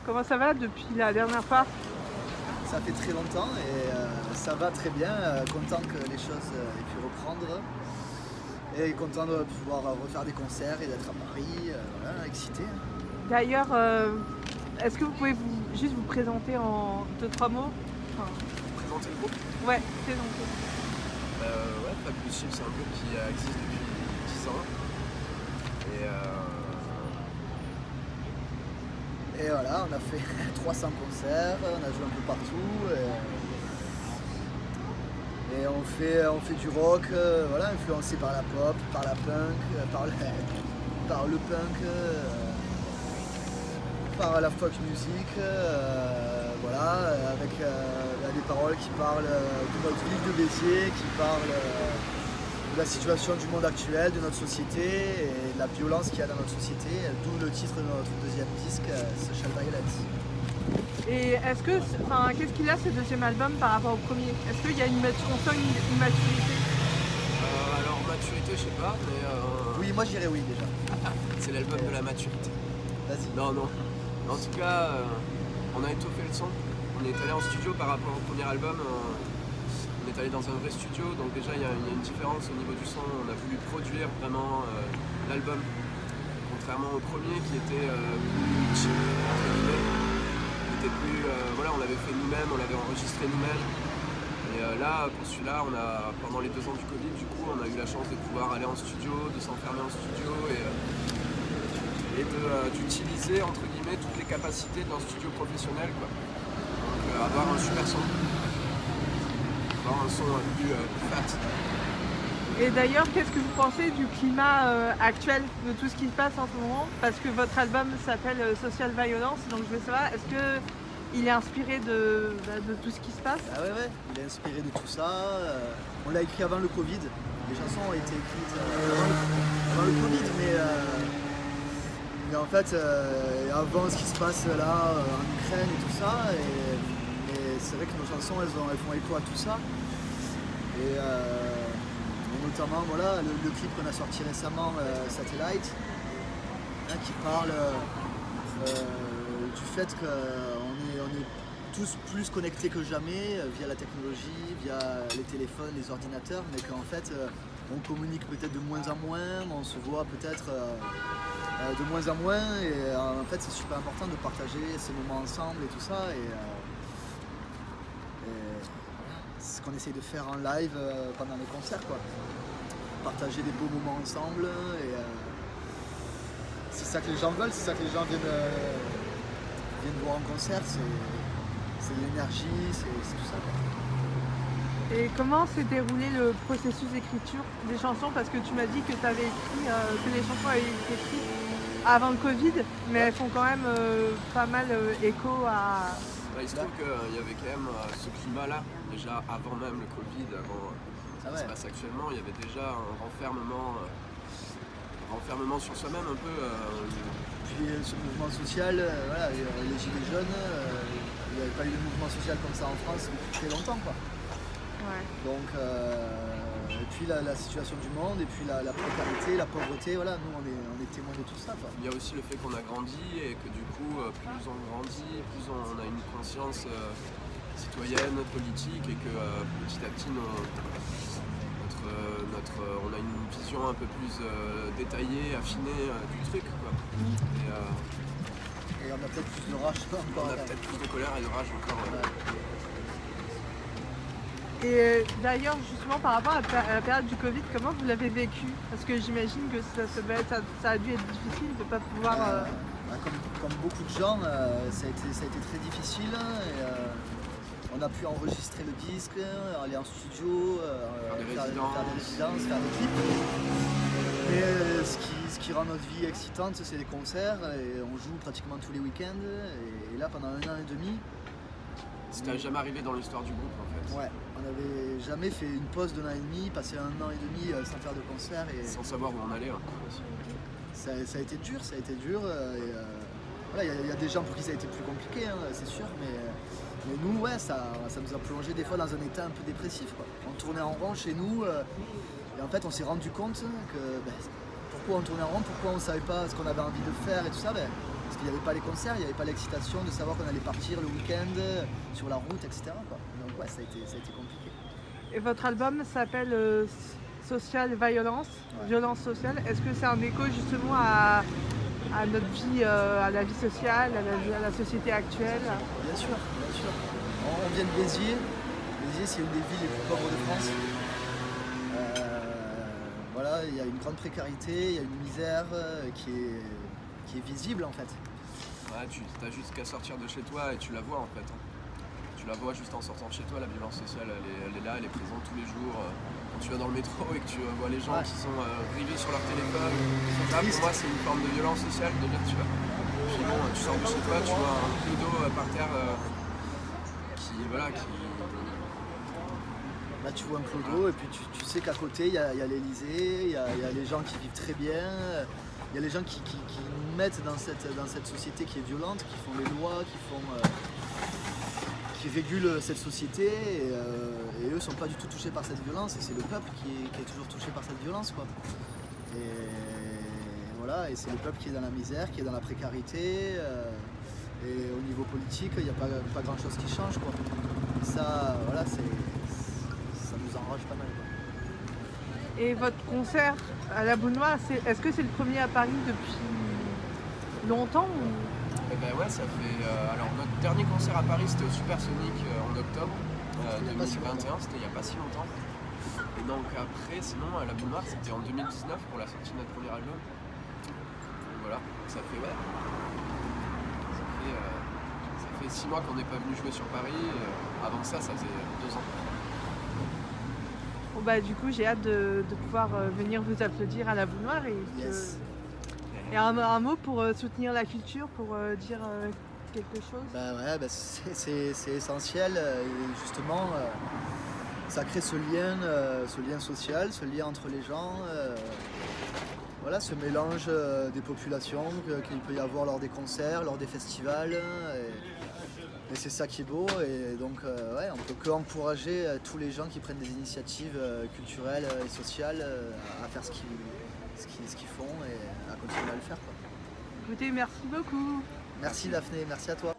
Comment ça va depuis la dernière fois? Ça fait très longtemps et ça va très bien. Content que les choses aient pu reprendre. Et content de pouvoir refaire des concerts et d'être à Paris. Voilà, excité. D'ailleurs, est-ce que vous pouvez juste vous présenter en deux, trois mots? Enfin, Présenter le groupe. ouais, présenter. Ouais, Fabrice Chill, c'est un groupe qui existe depuis 10 ans. Et voilà, on a fait 300 concerts, on a joué un peu partout. Et on fait du rock, voilà, influencé par la pop, par la punk, par le punk, par la folk music, voilà, avec des paroles qui parlent de notre ville de Béziers, qui parlent de la situation du monde actuel, de notre société et de la violence qu'il y a dans notre société, d'où le titre de notre deuxième disque, Social Violence. Et qu'est-ce qu'il a ce deuxième album par rapport au premier? Est-ce qu'il y a on sent une maturité? Alors maturité, je sais pas, mais Oui, moi je dirais oui déjà. c'est l'album de la maturité. Vas-y. Non. En tout cas, on a étoffé le son. On est allé en studio par rapport au premier album. On est allé dans un vrai studio, donc déjà il y a une différence au niveau du son. On a voulu produire vraiment l'album, contrairement au premier qui était plus chill, entre guillemets. Voilà, on l'avait fait nous-mêmes, on l'avait enregistré nous-mêmes. Et là, pour celui-là, pendant les 2 ans du Covid, du coup, on a eu la chance de pouvoir aller en studio, de s'enfermer en studio et d'utiliser, entre guillemets, toutes les capacités d'un studio professionnel, quoi. Donc avoir un super son, avoir un son plus fat. Et d'ailleurs, qu'est-ce que vous pensez du climat actuel, de tout ce qui se passe en ce moment? Parce que votre album s'appelle Social Violence, donc je veux savoir, est-ce qu'il est inspiré de tout ce qui se passe? Ah ouais, il est inspiré de tout ça. On l'a écrit avant le Covid. Les chansons ont été écrites avant le Covid, mais en fait, avant ce qui se passe là en Ukraine et tout ça. Et c'est vrai que nos chansons, elles font écho à tout ça. Et notamment, voilà, le clip qu'on a sorti récemment, Satellite, hein, qui parle du fait qu'on est tous plus connectés que jamais via la technologie, via les téléphones, les ordinateurs, mais qu'en fait on communique peut-être de moins en moins, on se voit peut-être de moins en moins, et en fait c'est super important de partager ces moments ensemble et tout ça. Et c'est ce qu'on essaye de faire en live pendant les concerts, quoi. Partager des beaux moments ensemble, et c'est ça que les gens veulent, c'est ça que les gens viennent voir en concert, c'est l'énergie, c'est tout ça, quoi. Et comment s'est déroulé le processus d'écriture des chansons? Parce que tu m'as dit que tu avais écrit, que les chansons avaient été écrites avant le Covid, mais elles font quand même pas mal écho à... Il se trouve qu'il y avait quand même ce climat-là, déjà avant même le Covid, avant ce qui se passe actuellement, il y avait déjà un renfermement sur soi-même un peu. Puis ce mouvement social, voilà, les gilets jaunes, il n'y avait pas eu de mouvement social comme ça en France depuis très longtemps, quoi. Ouais. Donc, et puis la situation du monde, et puis la précarité, la pauvreté, voilà, nous on est témoins de tout ça, quoi. Il y a aussi le fait qu'on a grandi et que du coup, plus on grandit, plus on a une conscience citoyenne, politique, et que petit à petit, on a une vision un peu plus détaillée, affinée du truc, quoi. Et on a peut-être plus de rage encore. On a peut-être plus de colère et de rage encore. Et d'ailleurs, justement, par rapport à la période du Covid, comment vous l'avez vécu? Parce que j'imagine que ça a dû être difficile de ne pas pouvoir... Comme beaucoup de gens, ça a été très difficile. Et, on a pu enregistrer le disque, aller en studio, faire des résidences, faire des clips. Mais ce qui rend notre vie excitante, c'est les concerts. Et on joue pratiquement tous les week-ends. Et là, pendant 1 an et demi... C'était jamais arrivé dans l'histoire du groupe, en fait. Ouais, on n'avait jamais fait une pause d'1 an et demi, passé 1 an et demi sans faire de concert. Et sans savoir où on allait. Hein. Ça a été dur, voilà, il y a des gens pour qui ça a été plus compliqué, hein, c'est sûr, mais nous, ouais, ça nous a plongé des fois dans un état un peu dépressif, quoi. On tournait en rond chez nous, et en fait on s'est rendu compte que pourquoi on tournait en rond, pourquoi on ne savait pas ce qu'on avait envie de faire et tout ça, Parce qu'il n'y avait pas les concerts, il n'y avait pas l'excitation de savoir qu'on allait partir le week-end sur la route, etc. quoi. Donc ouais, ça a été compliqué. Et votre album s'appelle Social Violence, Ouais. violence sociale. Est-ce que c'est un écho justement à notre vie, à la vie sociale, à la société actuelle? Bien sûr, bien sûr. On vient de Béziers. Béziers, c'est une des villes les plus pauvres de France. Voilà, il y a une grande précarité, il y a une misère qui est visible en fait. Ouais, tu as juste qu'à sortir de chez toi et tu la vois en fait. Tu la vois juste en sortant de chez toi, la violence sociale, elle est là, elle est présente tous les jours. Quand tu vas dans le métro et que tu vois les gens qui sont rivés sur leur téléphone, ça pour moi c'est une forme de violence sociale de dire tu vois. Puis bon, tu sors de chez toi, tu vois un clodo par terre qui. Là tu vois un clodo et puis tu sais qu'à côté il y a l'Elysée, il y a les gens qui vivent très bien, il y a les gens qui nous mettent dans cette société qui est violente, qui font les lois, qui régulent cette société et eux ne sont pas du tout touchés par cette violence et c'est le peuple qui est toujours touché par cette violence quoi. Et voilà, et c'est le peuple qui est dans la misère, qui est dans la précarité et au niveau politique il n'y a pas grand chose qui change quoi. Et ça voilà ça nous enrage pas mal quoi. Et votre concert à la Boule Noire, est-ce que c'est le premier à Paris depuis longtemps ou... Eh ben ouais, ça fait. Alors notre dernier concert à Paris c'était au Supersonic en octobre 2021, c'était il n'y a pas si longtemps. Et donc après, sinon la Boule Noire c'était en 2019 pour la sortie de notre premier album. Donc voilà, ça fait ouais. Ça fait 6 mois qu'on n'est pas venu jouer sur Paris. Avant ça faisait 2 ans. Bon, bah, du coup, j'ai hâte de pouvoir venir vous applaudir à la Boule Noire et un mot pour soutenir la culture, pour dire quelque chose. Bah ouais, c'est essentiel et justement ça crée ce lien social, ce lien entre les gens, voilà, ce mélange des populations qu'il peut y avoir lors des concerts, lors des festivals. Et c'est ça qui est beau et donc ouais, on peut que encourager tous les gens qui prennent des initiatives culturelles et sociales à faire ce qu'ils font et à continuer à le faire quoi. Écoutez, merci beaucoup. Merci Daphné, merci à toi.